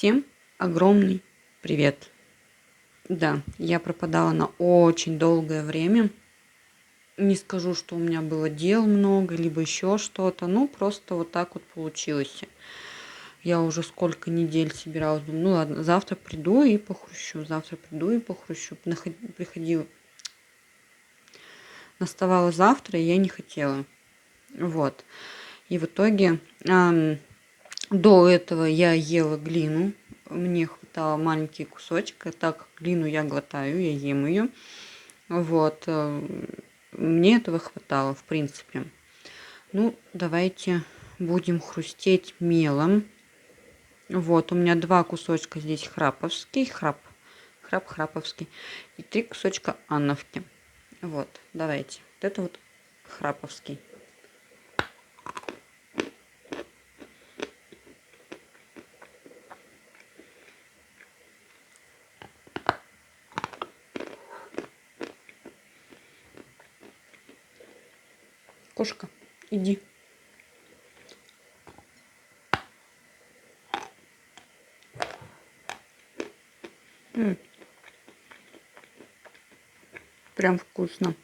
Всем огромный привет! Да, я пропадала на очень долгое время. Не скажу, что у меня было дел много, либо еще что-то. Ну, просто вот так вот получилось. Я уже сколько недель собиралась. Думаю, ну ладно, завтра приду и похрущу. Завтра приду и похрущу. Приходила. Наставало завтра, и я не хотела. Вот. И в итоге до этого я ела глину. Мне хватало маленький кусочек. Так как глину я глотаю, я ем ее. Вот. Мне этого хватало, в принципе. Ну, давайте будем хрустеть мелом. Вот, у меня 2 кусочка здесь храповский, храповский, и 3 кусочка анновки. Вот, давайте. Вот это вот храповский. Кошка, иди. Прям вкусно.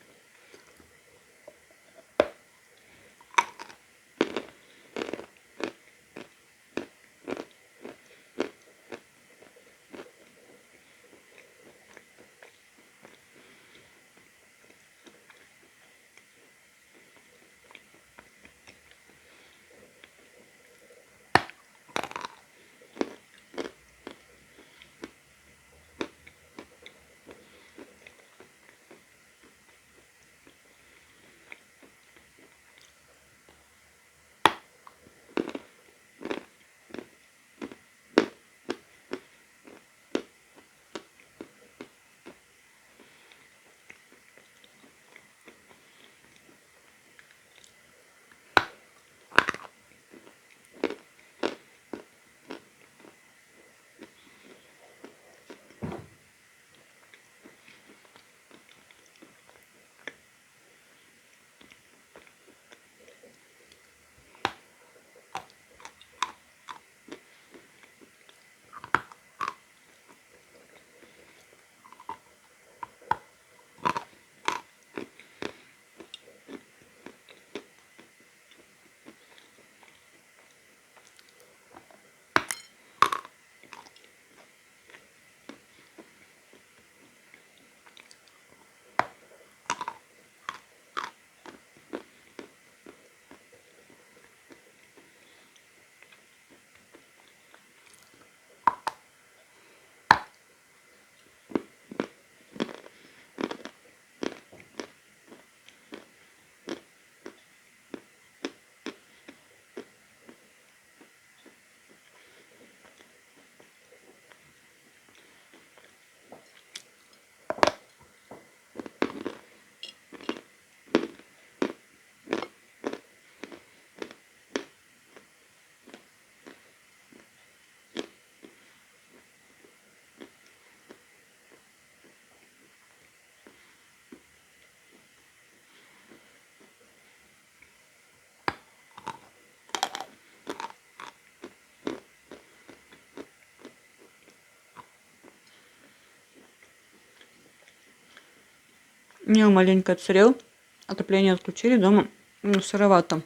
Не, маленько отсырел. Отопление отключили дома. Ну, сыровато.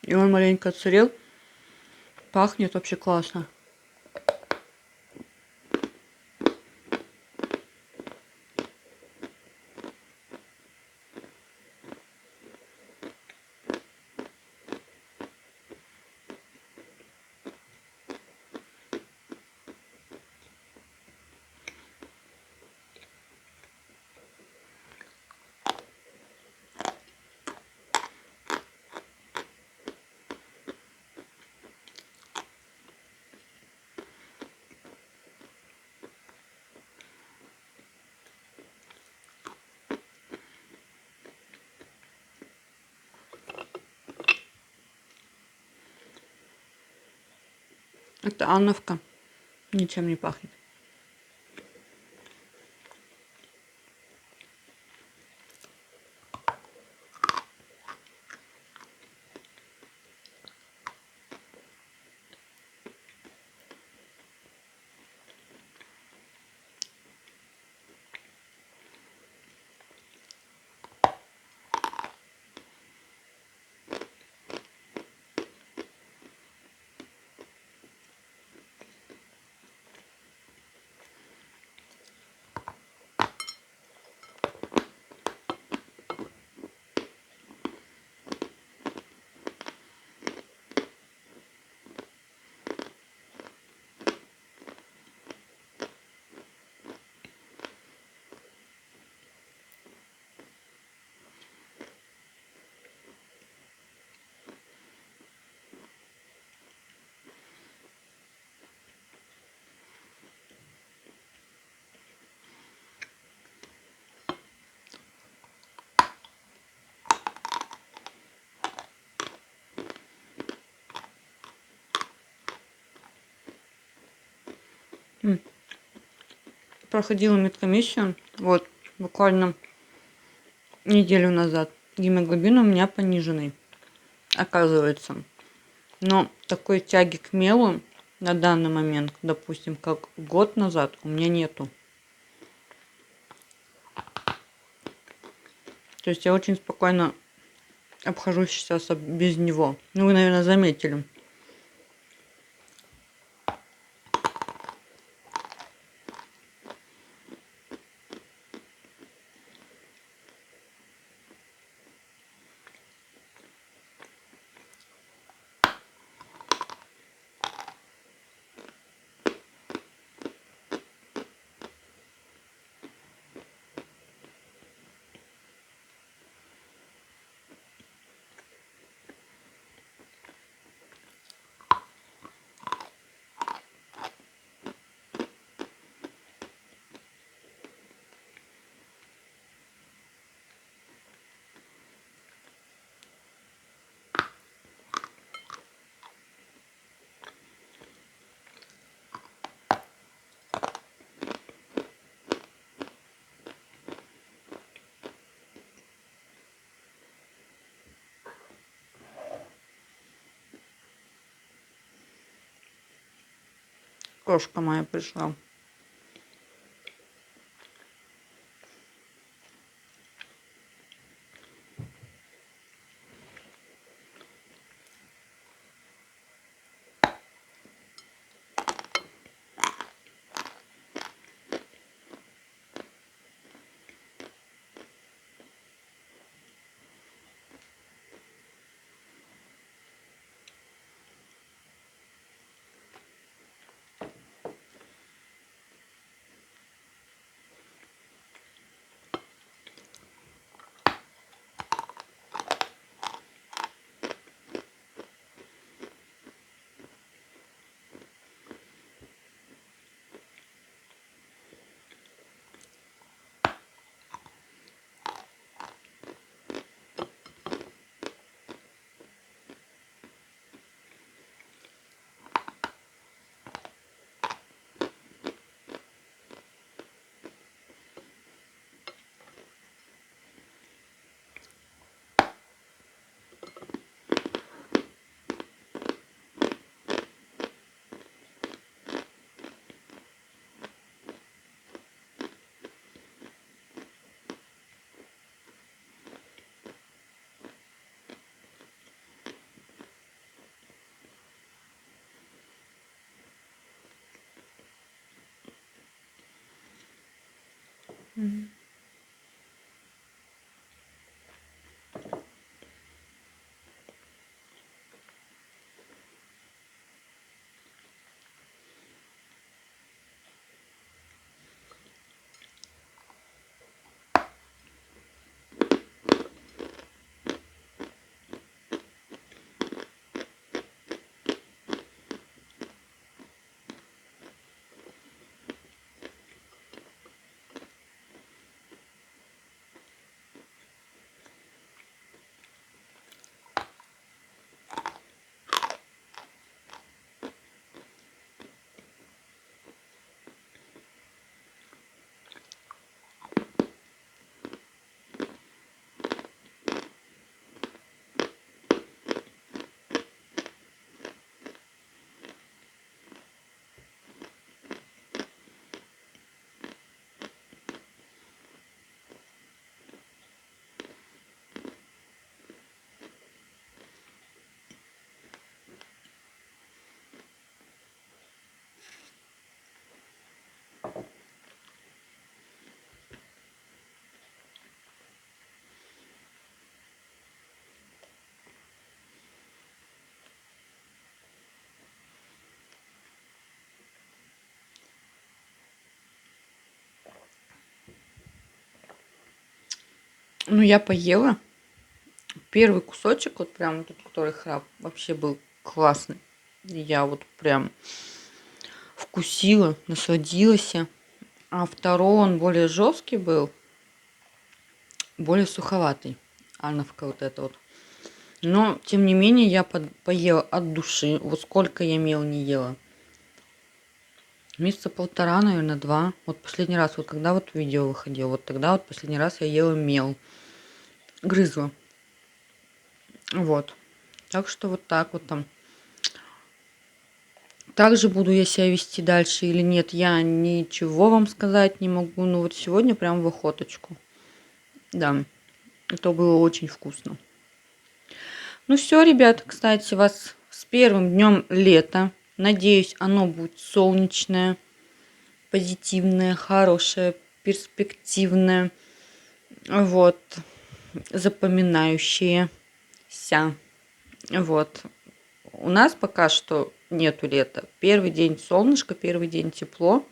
И он маленько отсырел. Пахнет вообще классно. Это анновка. Ничем не пахнет. Проходила медкомиссию, вот, буквально неделю назад. Гемоглобин у меня пониженный, оказывается. Но такой тяги к мелу на данный момент, допустим, как год назад, у меня нету. То есть я очень спокойно обхожусь сейчас без него. Ну, вы, наверное, заметили. Кошка моя пришла. Ну, я поела. Первый кусочек, вот прям тут, который храп, вообще был классный. Я вот прям вкусила, насладилась. А второй, он более жесткий был, более суховатый. Ановка вот эта вот. Но, тем не менее, я поела от души. Вот сколько я мел не ела. месяца полтора, наверное, 2. Вот последний раз, вот когда вот видео выходило, вот тогда вот последний раз я ела мел. Грызла. Вот. Так что вот так вот там. Также буду я себя вести дальше или нет, я ничего вам сказать не могу. Но вот сегодня прям в охоточку. Да, это было очень вкусно. Ну все, ребят, кстати, вас с первым днем лета. Надеюсь, оно будет солнечное, позитивное, хорошее, перспективное. Вот, запоминающееся. Вот. У нас пока что нету лета. Первый день солнышко, первый день тепло.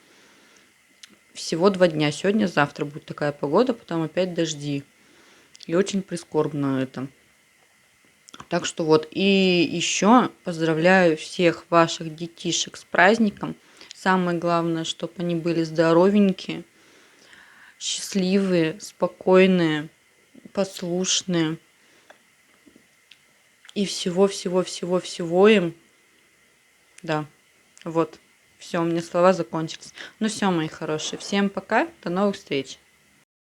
Всего 2 дня. Сегодня, завтра будет такая погода, потом опять дожди. И очень прискорбно это. Так что вот. И еще поздравляю всех ваших детишек с праздником. Самое главное, чтобы они были здоровенькие, счастливые, спокойные, послушные. И всего-всего-всего-всего им. Да, вот. Все, у меня слова закончились. Ну все, мои хорошие. Всем пока. До новых встреч.